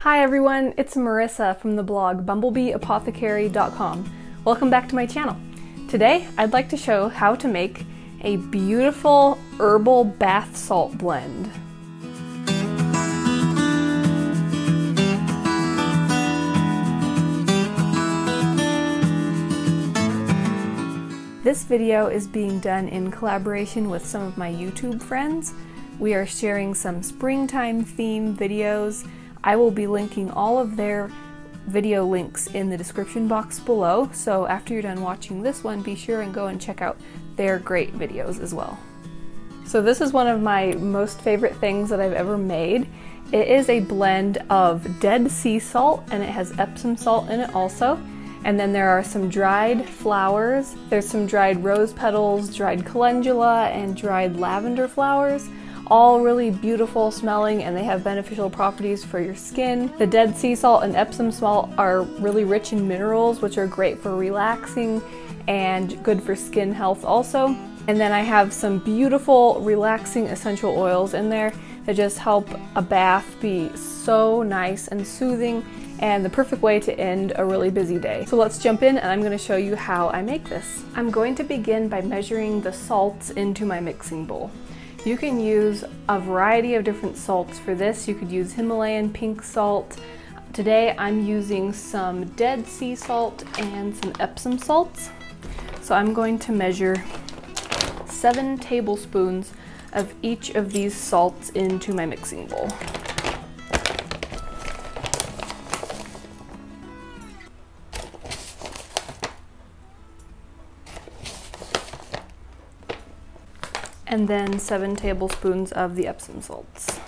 Hi everyone, it's Marisa from the blog bumblebeeapothecary.com. Welcome back to my channel. Today I'd like to show how to make a beautiful herbal bath salt blend. This video is being done in collaboration with some of my YouTube friends. We are sharing some springtime themed videos. I will be linking all of their video links in the description box below, so after you're done watching this one, be sure and go and check out their great videos as well. So this is one of my most favorite things that I've ever made. It is a blend of dead sea salt, and it has Epsom salt in it also. And then there are some dried flowers. There's some dried rose petals, dried calendula, and dried lavender flowers. All really beautiful smelling, and they have beneficial properties for your skin. The dead sea salt and Epsom salt are really rich in minerals, which are great for relaxing and good for skin health also. And then I have some beautiful relaxing essential oils in there that just help a bath be so nice and soothing, and the perfect way to end a really busy day. So let's jump in and I'm going to show you how I make this. I'm going to begin by measuring the salts into my mixing bowl. You can use a variety of different salts for this. You could use Himalayan pink salt. Today I'm using some dead sea salt and some Epsom salts. So I'm going to measure 7 tablespoons of each of these salts into my mixing bowl. And then 7 tablespoons of the Epsom salts.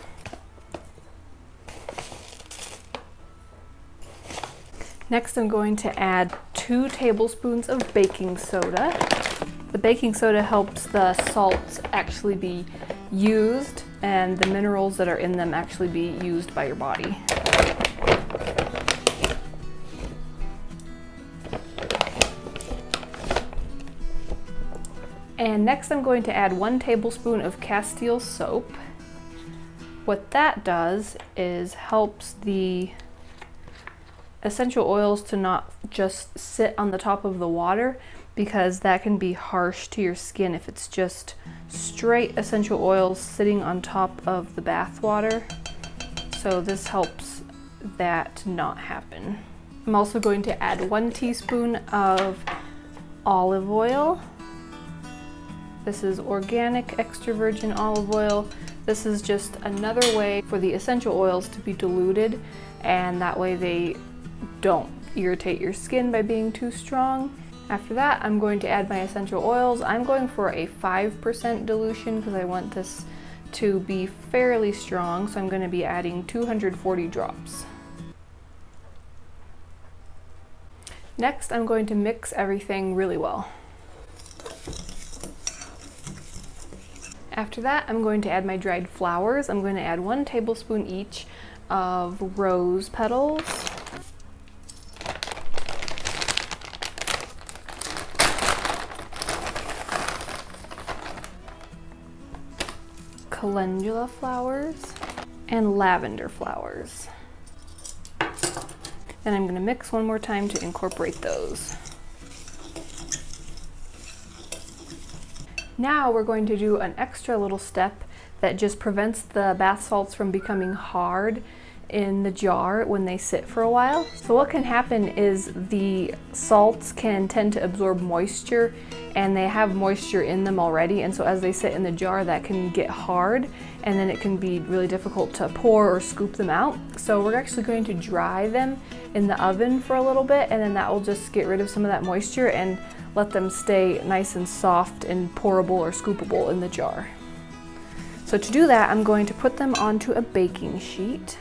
Next, I'm going to add 2 tablespoons of baking soda. The baking soda helps the salts actually be used and the minerals that are in them actually be used by your body. And next I'm going to add 1 tablespoon of Castile soap. What that does is helps the essential oils to not just sit on the top of the water, because that can be harsh to your skin if it's just straight essential oils sitting on top of the bath water. So this helps that not happen. I'm also going to add 1 teaspoon of olive oil. This is organic extra virgin olive oil. This is just another way for the essential oils to be diluted, and that way they don't irritate your skin by being too strong. After that, I'm going to add my essential oils. I'm going for a 5% dilution because I want this to be fairly strong, so I'm going to be adding 240 drops. Next, I'm going to mix everything really well. After that, I'm going to add my dried flowers. I'm going to add 1 tablespoon each of rose petals, calendula flowers, and lavender flowers. Then I'm going to mix one more time to incorporate those. Now we're going to do an extra little step that just prevents the bath salts from becoming hard in the jar when they sit for a while. So what can happen is the salts can tend to absorb moisture, and they have moisture in them already, and so as they sit in the jar that can get hard, and then it can be really difficult to pour or scoop them out. So we're actually going to dry them in the oven for a little bit, and then that will just get rid of some of that moisture and let them stay nice and soft and pourable or scoopable in the jar. So to do that, I'm going to put them onto a baking sheet.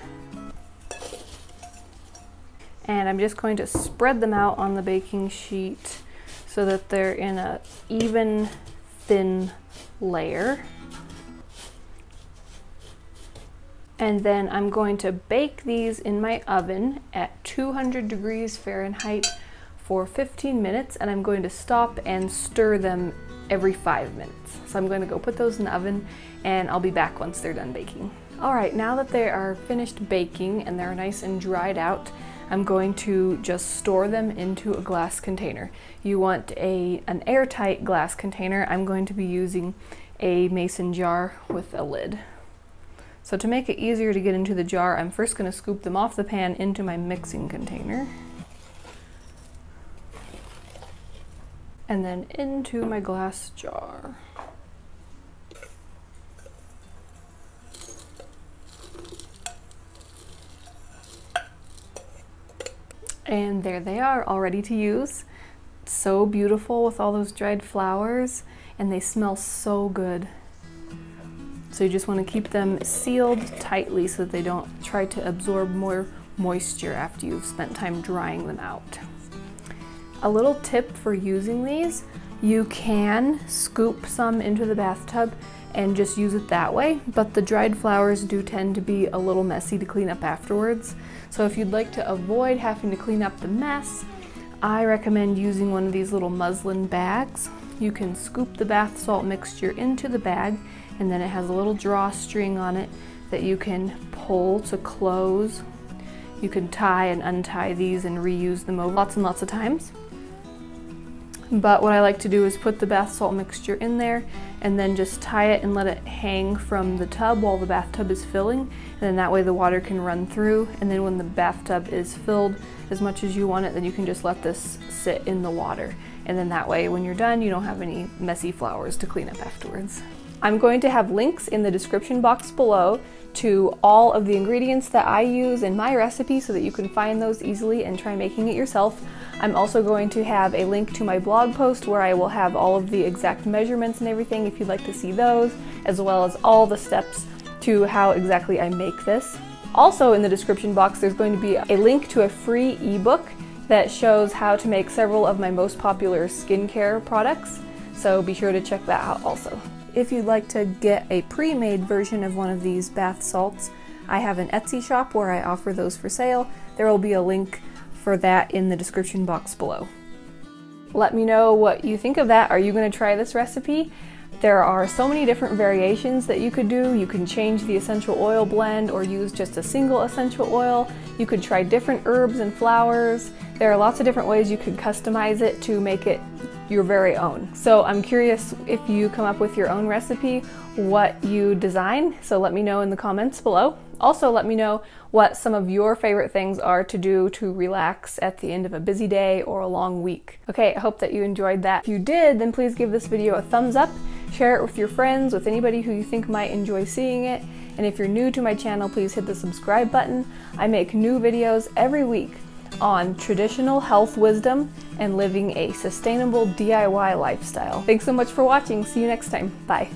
And I'm just going to spread them out on the baking sheet so that they're in an even, thin layer. And then I'm going to bake these in my oven at 200 degrees Fahrenheit for 15 minutes, and I'm going to stop and stir them every 5 minutes. So I'm going to go put those in the oven, and I'll be back once they're done baking. Alright, now that they are finished baking and they're nice and dried out, I'm going to just store them into a glass container. You want an airtight glass container. I'm going to be using a mason jar with a lid. So to make it easier to get into the jar, I'm first going to scoop them off the pan into my mixing container. And then into my glass jar. And there they are, all ready to use. So beautiful with all those dried flowers, and they smell so good. So you just want to keep them sealed tightly so that they don't try to absorb more moisture after you've spent time drying them out. A little tip for using these, you can scoop some into the bathtub and just use it that way, but the dried flowers do tend to be a little messy to clean up afterwards. So if you'd like to avoid having to clean up the mess, I recommend using one of these little muslin bags. You can scoop the bath salt mixture into the bag, and then it has a little drawstring on it that you can pull to close. You can tie and untie these and reuse them over lots and lots of times. But what I like to do is put the bath salt mixture in there and then just tie it and let it hang from the tub while the bathtub is filling, and then that way the water can run through, and then when the bathtub is filled as much as you want it, then you can just let this sit in the water, and then that way when you're done you don't have any messy flowers to clean up afterwards. I'm going to have links in the description box below to all of the ingredients that I use in my recipe so that you can find those easily and try making it yourself. I'm also going to have a link to my blog post where I will have all of the exact measurements and everything if you'd like to see those, as well as all the steps to how exactly I make this. Also in the description box there's going to be a link to a free ebook that shows how to make several of my most popular skincare products, so be sure to check that out also. If you'd like to get a pre-made version of one of these bath salts, I have an Etsy shop where I offer those for sale. There will be a link for that in the description box below. Let me know what you think of that. Are you going to try this recipe? There are so many different variations that you could do. You can change the essential oil blend or use just a single essential oil. You could try different herbs and flowers. There are lots of different ways you could customize it to make it your very own. So I'm curious if you come up with your own recipe, what you design, so let me know in the comments below. Also let me know what some of your favorite things are to do to relax at the end of a busy day or a long week. Okay, I hope that you enjoyed that. If you did, then please give this video a thumbs up, share it with your friends, with anybody who you think might enjoy seeing it, and if you're new to my channel, please hit the subscribe button. I make new videos every week on traditional health wisdom and living a sustainable DIY lifestyle. Thanks so much for watching. See you next time. Bye.